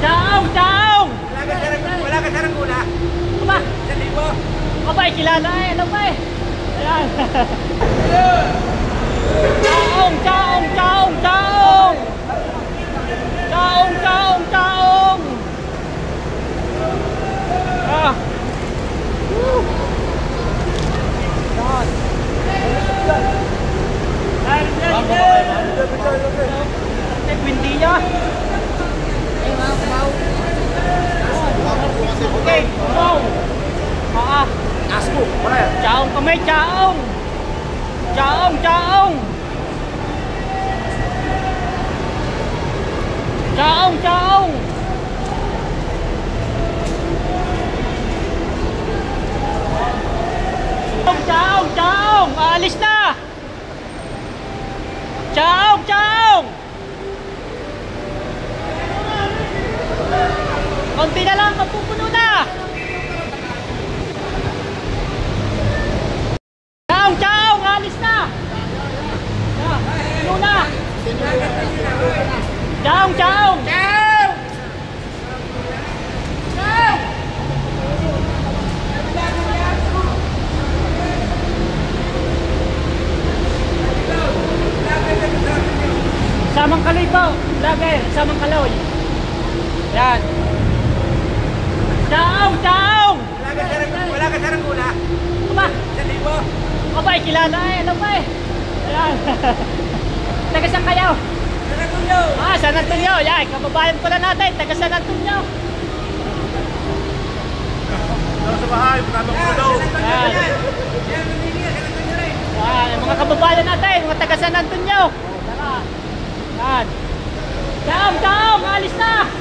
Chaong! Chaong! Wala ka sarang muna. Aba! 1,000. Aba, kilala eh. Alam ba eh. Ayan. Chaong! Chaong! Chaong! Chaong! Chaong! Chaong! Chaong! Ah! Woo! Yan! Quintilla. Okay, wow. Asmo, wala yan. Chaong kami, chaong. Chaong, chaong. Chaong, chaong. Chaong, chaong. Aalis na. Chaong, chaong. Konti na lang, mapupuno na. Chaong, chaong, alis na. Puno na. Chaong, chaong. Chaong. Chaong. Samang kaloy po, lagi, samang kaloy. Yan. Chaong! Chaong! Wala ka sarang muna. Aba! 1,000. Aba, kilala eh. Alam ba eh. Ayan. Taga saan kayo? San Antonio. Ah, San Antonio. Yan, kababayan pala natin. Taga San Antonio. Daw sa bahay, magkabang mo daw. Yan. Yan, mga kababayan natin. Mga taga San Antonio. Tara. Yan. Chaong! Chaong! Alis na!